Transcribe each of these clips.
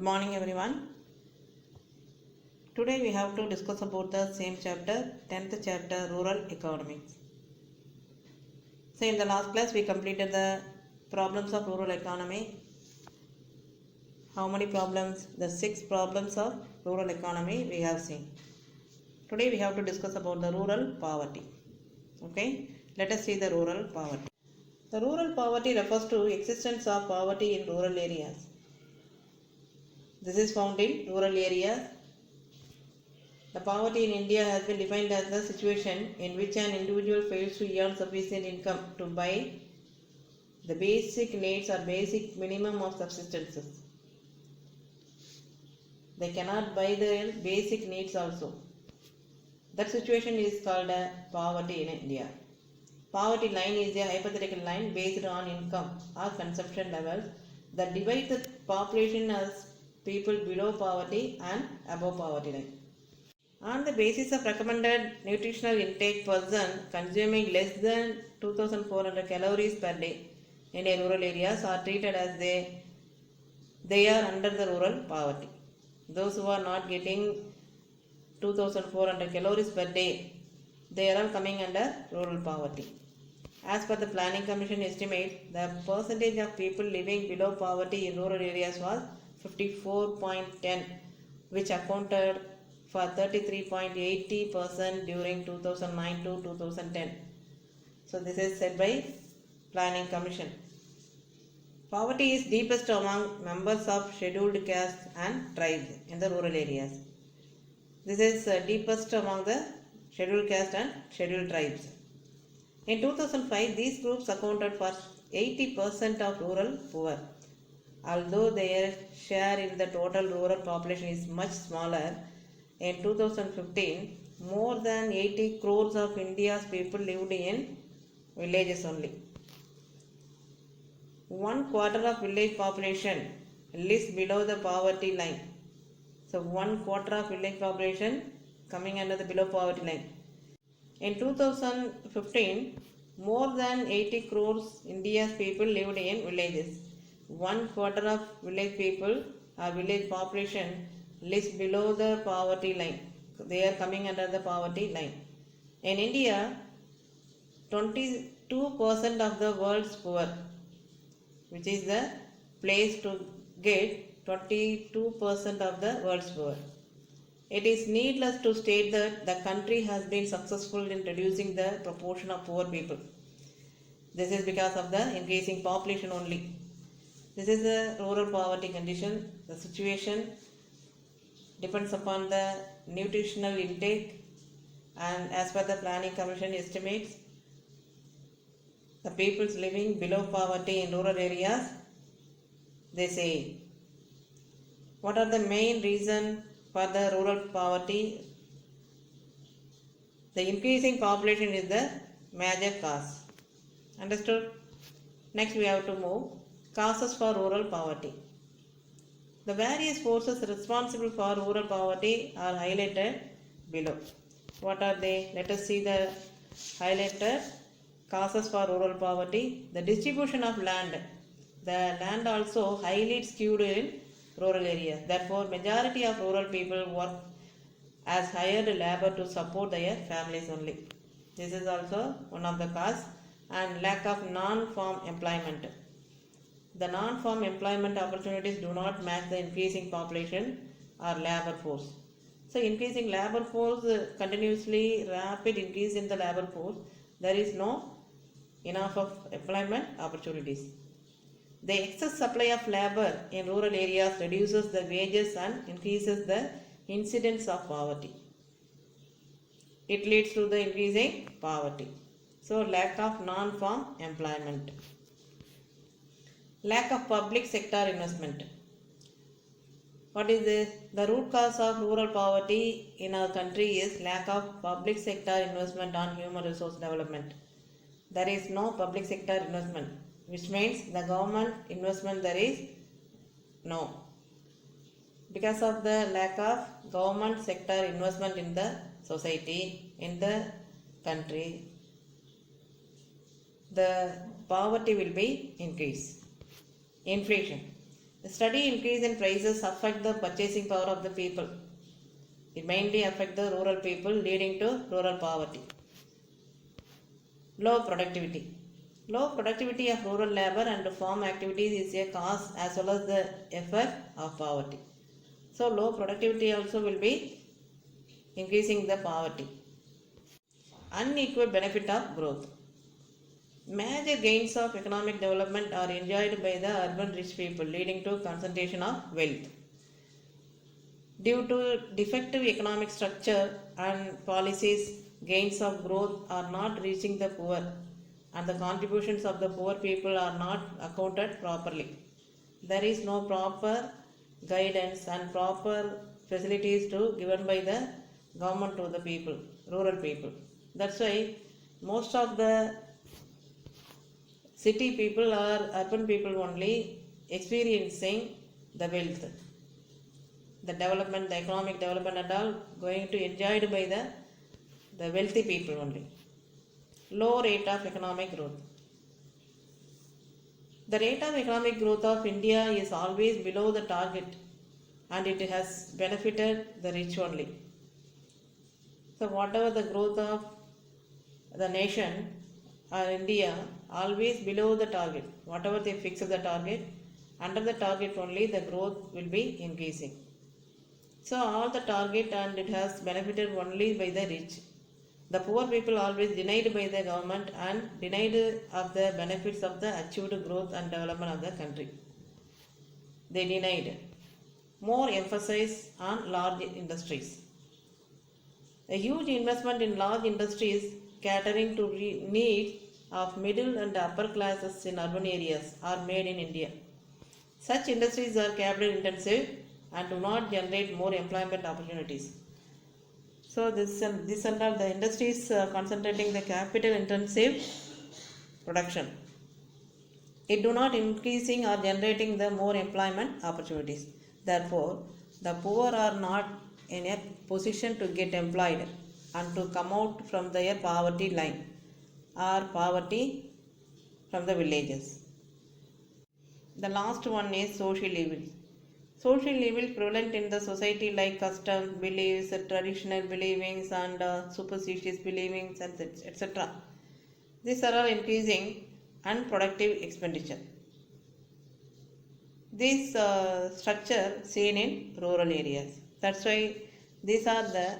Good morning everyone. Today we have to discuss about the same chapter, 10th chapter, Rural Economics. So in the last class we completed the problems of rural economy. How many problems? The 6 problems of rural economy we have seen. Today we have to discuss about the rural poverty. Okay, let us see the rural poverty. The rural poverty refers to existence of poverty in rural areas. This is found in rural areas. The poverty in India has been defined as the situation in which an individual fails to earn sufficient income to buy the basic needs or basic minimum of subsistences. They cannot buy their basic needs also. That situation is called poverty in India. Poverty line is a hypothetical line based on income or consumption levels that divides the population as people below poverty and above poverty line. On the basis of recommended nutritional intake, person consuming less than 2400 calories per day in a rural areas are treated as they are under the rural poverty. Those who are not getting 2400 calories per day, they are all coming under rural poverty. As per the Planning Commission estimate, the percentage of people living below poverty in rural areas was 54.10, which accounted for 33.80% during 2009 to 2010. So this is said by Planning Commission. Poverty is deepest among members of scheduled castes and tribes in the rural areas. This is deepest among the scheduled caste and scheduled tribes. In 2005, these groups accounted for 80% of rural poor. Although their share in the total rural population is much smaller, in 2015, more than 80 crores of India's people lived in villages only. 1/4 of village population lives below the poverty line. So 1/4 of village population coming under the below poverty line. In 2015, more than 80 crores India's people lived in villages. 1/4 of village people or village population lives below the poverty line. They are coming under the poverty line. In India, 22% of the world's poor, which is the place to get 22% of the world's poor. It is needless to state that the country has been successful in reducing the proportion of poor people. This is because of the increasing population only. This is the rural poverty condition. The situation depends upon the nutritional intake, and as per the Planning Commission estimates, the peoples living below poverty in rural areas, they say, what are the main reasons for the rural poverty? The increasing population is the major cause. Understood? Next we have to move causes for rural poverty. The various forces responsible for rural poverty are highlighted below. What are they? Let us see the highlighted causes for rural poverty. The distribution of land. The land also highly skewed in rural areas. Therefore, majority of rural people work as hired labor to support their families only. This is also one of the cause. And lack of non-farm employment. The non-farm employment opportunities do not match the increasing population or labor force. So increasing labor force, continuously rapid increase in the labor force, there is no enough of employment opportunities. The excess supply of labor in rural areas reduces the wages and increases the incidence of poverty. It leads to the increasing poverty. So lack of non-farm employment. Lack of public sector investment. What is this? The root cause of rural poverty in our country is lack of public sector investment on human resource development. There is no public sector investment, which means the government investment there is no. Because of the lack of government sector investment in the society, in the country, the poverty will be increased. Inflation. The steady increase in prices affect the purchasing power of the people. It mainly affects the rural people, leading to rural poverty. Low productivity. Low productivity of rural labor and farm activities is a cause as well as the effect of poverty. So low productivity also will be increasing the poverty. Unequal benefit of growth. Major gains of economic development are enjoyed by the urban rich people, leading to concentration of wealth. Due to defective economic structure and policies, gains of growth are not reaching the poor, and the contributions of the poor people are not accounted properly. There is no proper guidance and proper facilities to given by the government to the people, rural people. That's why most of the city people or urban people only experiencing the wealth, the development, the economic development and all going to enjoyed by the wealthy people only. Low rate of economic growth. The rate of economic growth of India is always below the target, and it has benefited the rich only. So whatever the growth of the nation or India, always below the target. Whatever they fix the target, under the target only the growth will be increasing. So all the target, and it has benefited only by the rich. The poor people always denied by the government and denied of the benefits of the achieved growth and development of the country. They denied. More emphasis on large industries. A huge investment in large industries catering to needs of middle and upper classes in urban areas are made in India. Such industries are capital intensive and do not generate more employment opportunities. So this and all the industries concentrating the capital intensive production. It do not increasing or generating the more employment opportunities. Therefore, the poor are not in a position to get employed and to come out from their poverty line or poverty from the villages. The last one is social evils. Social evils prevalent in the society like customs, beliefs, traditional beliefs and superstitious beliefs, etc. These are all increasing unproductive expenditure. This structure seen in rural areas. That's why these are the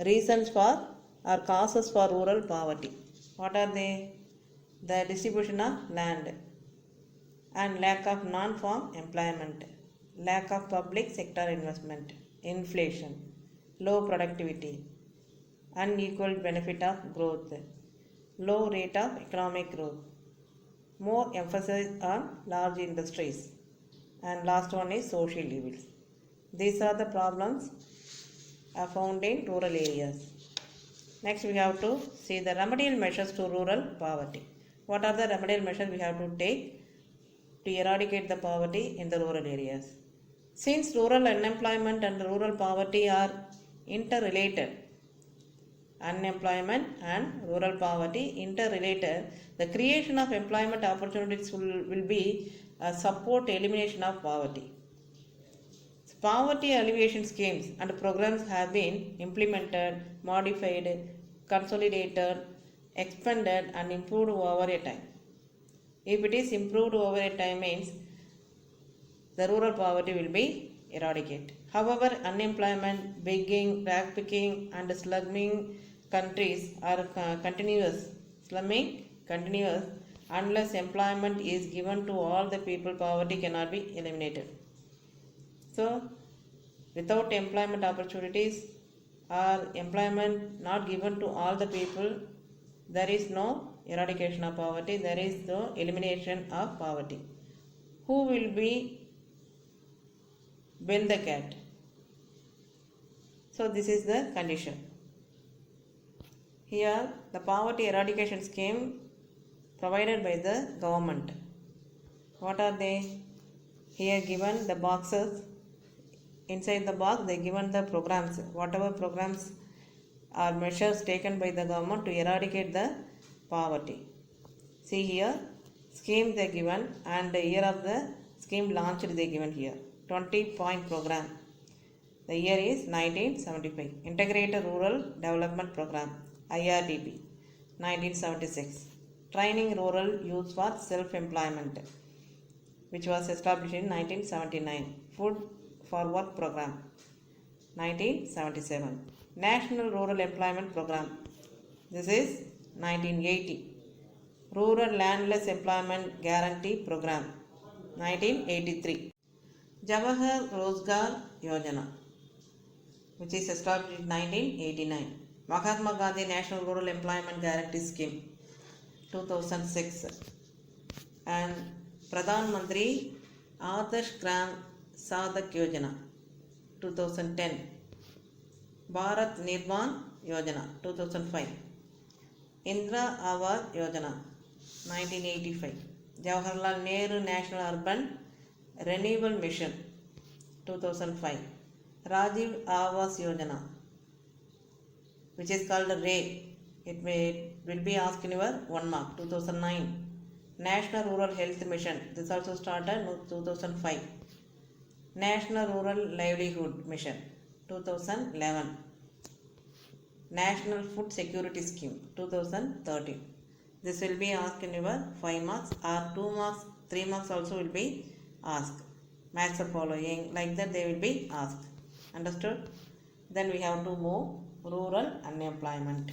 reasons for or causes for rural poverty. What are they? The distribution of land and lack of non-farm employment, lack of public sector investment, inflation, low productivity, unequal benefit of growth, low rate of economic growth, more emphasis on large industries, and last one is social evils. These are the problems are found in rural areas. Next, we have to see the remedial measures to rural poverty. What are the remedial measures we have to take to eradicate the poverty in the rural areas? Since rural unemployment and rural poverty are interrelated, unemployment and rural poverty interrelated, the creation of employment opportunities will be a support elimination of poverty. Poverty alleviation schemes and programs have been implemented, modified, consolidated, expanded and improved over a time. If it is improved over a time means the rural poverty will be eradicated. However, unemployment, begging, rag picking and slumming countries are continuous unless employment is given to all the people, poverty cannot be eliminated. So, without employment opportunities or employment not given to all the people, there is no eradication of poverty, there is no elimination of poverty. Who will be build the cat? So, this is the condition. Here, the poverty eradication scheme provided by the government. What are they? Here given the boxes. Inside the box they given the programs, whatever programs are measures taken by the government to eradicate the poverty. See here, schemes they given and the year of the scheme launched they given here. 20-point program. The year is 1975. Integrated Rural Development Program, IRDP, 1976. Training Rural Youth for Self-Employment, which was established in 1979. Food for Work Program, 1977. National Rural Employment Program, this is 1980. Rural Landless Employment Guarantee Program, 1983. Jawahar Rozgar Yojana, which is established in 1989. Mahatma Gandhi National Rural Employment Guarantee Scheme, 2006. And Pradhan Mantri Adarsh Gram Sadak Yojana, 2010. Bharat Nirman Yojana, 2005. Indra Awas Yojana, 1985. Jawaharlal Nehru National Urban Renewal Mission, 2005. Rajiv Awas Yojana, which is called RAY. It will be asked in your 1 mark, 2009. National Rural Health Mission, this also started 2005. National Rural Livelihood Mission, 2011. National Food Security Scheme, 2013. This will be asked in your 5 marks or 2 marks, 3 marks also will be asked. Match the following, like that they will be asked. Understood? Then we have to move rural unemployment.